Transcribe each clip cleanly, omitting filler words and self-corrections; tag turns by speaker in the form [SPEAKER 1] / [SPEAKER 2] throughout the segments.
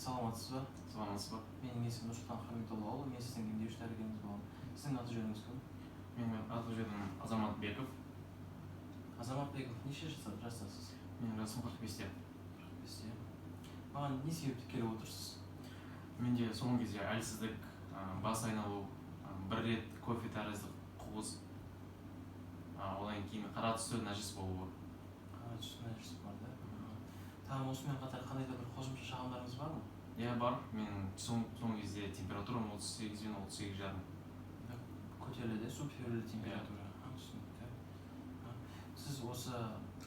[SPEAKER 1] Саламатсыз ба?
[SPEAKER 2] Саламатсыз ба?
[SPEAKER 1] Менің есімім Нұрсұлтан Хамитоллаұлы, мен сіздің емдеуші дәрігеріңіз боламын. Сіздің аты жөніңіз кім?
[SPEAKER 2] Менің аты-жөнім Азаматбеков.
[SPEAKER 1] Азаматбеков, неше жастасыз?
[SPEAKER 2] Менің жасым 45-те.
[SPEAKER 1] 45-те. Маған не себепті келіп отырсыз?
[SPEAKER 2] Менде соңғы кезде әлсіздік, бас айналу, бір рет кофе тәрізді қуыс, одан кейін қара түсті нәжіс болуы.
[SPEAKER 1] Қара түсті нәжіс бар да? Тағы осымен қатар қандай да бір қосымша шағымдарыңыз бар ма?
[SPEAKER 2] Иә бар, менің соңғы кезде температурам 38 пен 38 жарым.
[SPEAKER 1] Көтеріледі, субфебриль температура. Түсінікті. Сіз осы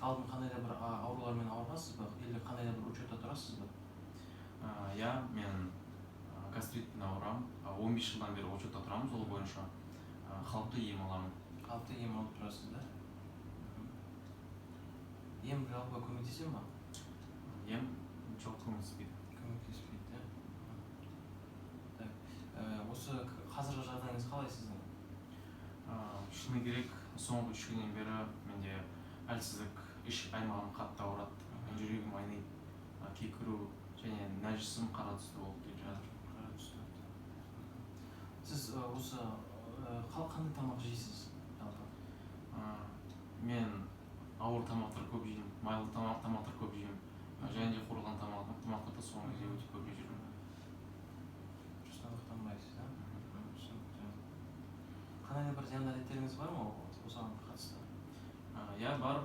[SPEAKER 1] алдын қандай да бір аурулармен ауырғансыз ба? Или қандай да бір учетта тұрасыз ба?
[SPEAKER 2] Иә, мен гастритпен ауырамын. 15 жылдан бері учетта тұрамын, сол бойынша қалыпты ем аламын.
[SPEAKER 1] Қалыпты ем алып тұрасыз да? Ем жалпы көмектесе ма?
[SPEAKER 2] Ем жоқ көмектеспейді.
[SPEAKER 1] Көмектеспейді, да? Осы қазіргі жағдайыңыз қалай сіздің?
[SPEAKER 2] Шыны керек, соңғы 3 күннен бері менде әлсіздік, іш аймағым қатты ауырады. Жүрегім айниды, кекіру және нәжісім қара түсті болып келе жатыр.
[SPEAKER 1] Қара түсті. Сіз осы қандай тамақ жейсіз жалпы?
[SPEAKER 2] Мен ауыр тамақтар көп жеймін, майлы тамақтар көп жеймін. Және де қуырылған тамақтарды соңғы кезде өте көп жеп жүрмін.
[SPEAKER 1] Дұрыс тамақтанбайсыз, да? Түсінікті. Қандай да бір зиянды әдеттеріңіз бар ма осыған қатысты?
[SPEAKER 2] Иә, бар.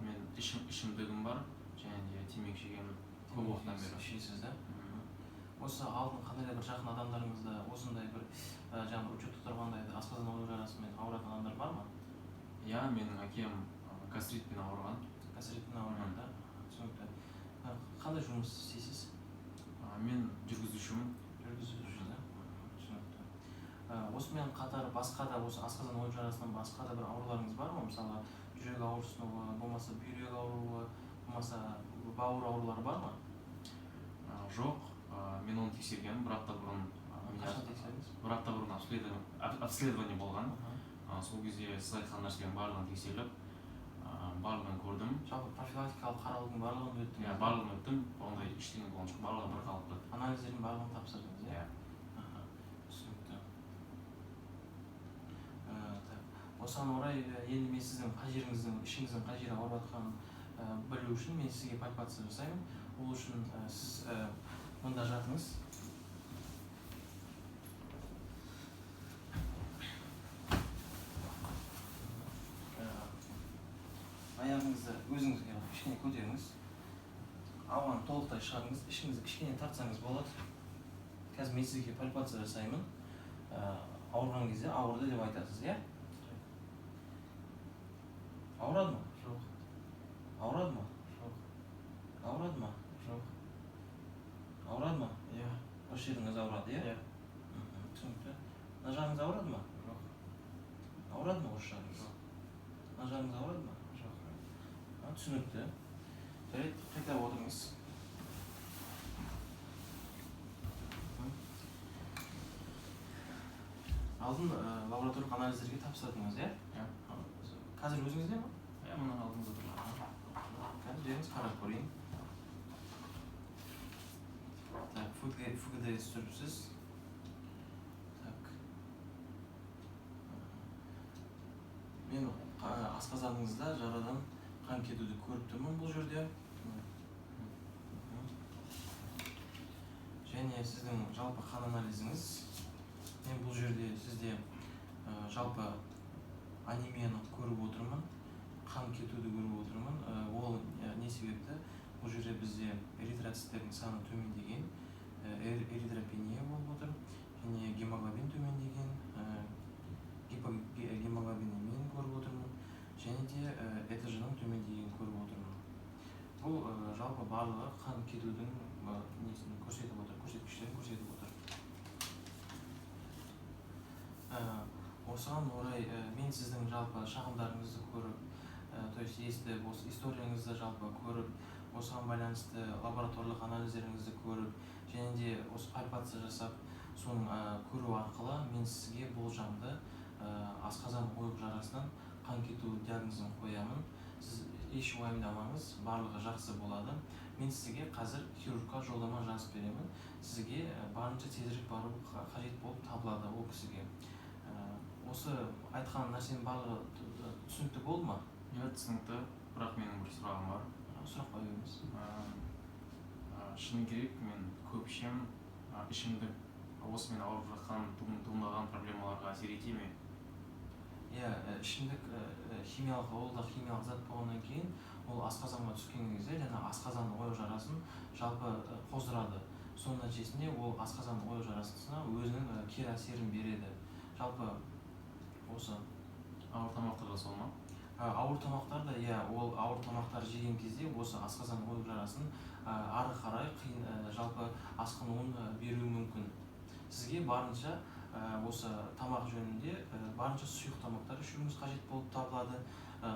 [SPEAKER 2] Мен ішімдігім бар, және де темекі шегемін көп уақыттан бері.
[SPEAKER 1] Ішесіз, да? Осы алдын қандай да бір жақын адамдарыңызда осындай бір жаңағы учетта тұрғандай асқазан ауру жарасымен ауыратын адамдар бар ма?
[SPEAKER 2] Иә, менің әкем гастритпен ауырған.
[SPEAKER 1] Гастритпен ауырған, да? Түсінікті. Қандай жұмыс істейсіз?
[SPEAKER 2] Мен жүргізушімін.
[SPEAKER 1] Жүргізуші, да? Түсінікті. Осымен қатар басқа да осы асқазан ауру жарасынан басқа да бір ауруларыңыз бар ма? Мысалы, жүрек ауырсынуы, болмаса бүйрек ауруы, болмаса бауыр аурулары бар ма?
[SPEAKER 2] Жоқ, мен оны тексергенмін, бір апта бұрын.
[SPEAKER 1] Қашан тексердіңіз?
[SPEAKER 2] Бір апта бұрын обследование болған. Сол кезде сіз айтқан нәрсенің барлығын тексеріліп, барлығын көрдім.
[SPEAKER 1] Жалпы профилактикалық қаралудың барлығын өттім?
[SPEAKER 2] Иә, барлығын өттім. Ондай ештеңе болған жоқ, барлығы бір қалыпты.
[SPEAKER 1] Анализдердің барлығын тапсырдыңыз,
[SPEAKER 2] иә?
[SPEAKER 1] Түсінікті. Осыған орай, енді мен сіздің қай жеріңіздің, ішіңіздің қай жері ауырып жатқанын білу үшін мен сізге пальпация жасаймын. Ол үшін сіз мұнда жатыңыз. Аяғыңызды өзіңізге кішкене көтеріңіз. Ауаны толықтай шығарыңыз. Ішіңізді кішкене тартсаңыз болады. Қазір мен сізге пальпация жасаймын. Ауырған кезде ауырды деп айтасыз, иә? Ауырады ма?
[SPEAKER 2] Жоқ.
[SPEAKER 1] Ауырады ма?
[SPEAKER 2] Жоқ.
[SPEAKER 1] Ауырады ма?
[SPEAKER 2] Жоқ.
[SPEAKER 1] Ауырады ма?
[SPEAKER 2] Иә.
[SPEAKER 1] Осы жеріңіз ауырады, иә? Түсінікті. Мына жағыңыз ауырады ма?
[SPEAKER 2] Жоқ.
[SPEAKER 1] Ауырады ма осы жағыңыз?
[SPEAKER 2] Жоқ.
[SPEAKER 1] Мына жағыңыз ауырады ма?
[SPEAKER 2] Жоқ.
[SPEAKER 1] Түсінікті. Жарайды, қайталап отырыңыз. Алдын лабораториялық анализдерге тапсырдыңыз, иә?
[SPEAKER 2] Иә.
[SPEAKER 1] Қазір өзіңізде ме?
[SPEAKER 2] Иә, мұның алдымызда тұр.
[SPEAKER 1] Қазір жеріңіз қарап көрейін. ФГД түсіріпсіз. Мен асқазаныңызда жарадан қан кетуді көріп тұрмын бұл жерде. Және сіздің жалпы қан анализіңіз. Мен бұл жерде сізде жалпы анемияны көріп отырмын. Қан кетуді көріп отырмын. Ол не себепті? Бұл жерде бізде эритроциттердің саны төмендеген. Эритропения болып отыр. Және гемоглобин төмендеген. Гемоглобинемияны көріп отырмын. Және де ЭТЖ-ның төмендегенін көріп отырмын. Бұл жалпы барлығы қан кетудің несін көрсетіп отыр, көрсеткіштерін көрсетіп отыр. Осыған орай мен сіздің жалпы шағымдарыңызды көріп, то есть естіп, осы историяңызды жалпы көріп, осыған байланысты лабораториялық анализдеріңізді көріп, және де осы пальпация жасап, соның көру арқылы мен сізге болжамды асқазан ойық жарасынан қан кету диагнозын қоямын. Сіз еш уайымдамаңыз, барлығы жақсы болады. мен сізге қазір хирургқа жолдама жазып беремін. Сізге барынша тезірек бару қажет болып табылады ол кісіге. Осы айтқан нәрсенің барлығы түсінікті болды ма?
[SPEAKER 2] Иә, түсінікті, бірақ менің бір сұрағым бар.
[SPEAKER 1] Сұрақ қоя беріңіз.
[SPEAKER 2] Шыны керек, мен көп ішемін, ішімдік осы мен ауырып жатқан туындаған проблемаларға әсер ете ме?
[SPEAKER 1] Иә, ішімдік химиялық, ол да химиялық зат болғаннан кейін ол асқазанға түскен кезде жаңа асқазан ояу жарасын жалпы қоздырады. Соның нәтижесінде ол асқазан ояу жарасына өзінің кері әсерін береді. Жалпы осы
[SPEAKER 2] Ауыр тамақтар да сол ма?
[SPEAKER 1] ауыр тамақтар да, иә, ол ауыр тамақтар жеген кезде осы асқазан ояу жарасын ары қарай жалпы асқынуын беруі мүмкін. Сізге барынша осы тамақ жөнінде барынша сұйық тамақтар ішуіңіз қажет болып табылады.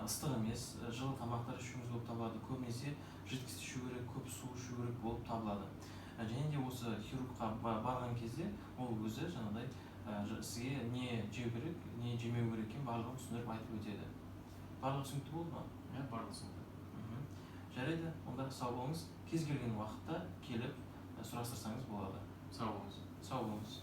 [SPEAKER 1] Ыстық емес, жылы тамақтар ішуіңіз болып табылады. Көбінесе жидкость ішу керек, көп су ішу керек болып табылады. Және де осы хирургқа барған кезде ол өзі жаңағыдай сізге не жеу керек, не жемеу керек екенін барлығын түсіндіріп айтып өтеді. Барлығы түсінікті болды ма?
[SPEAKER 2] Иә, барлығы түсінікті.
[SPEAKER 1] Жарайды, онда сау болыңыз. Кез келген уақытта келіп сұрастырсаңыз болады.
[SPEAKER 2] Сау болыңыз.
[SPEAKER 1] Сау болыңыз.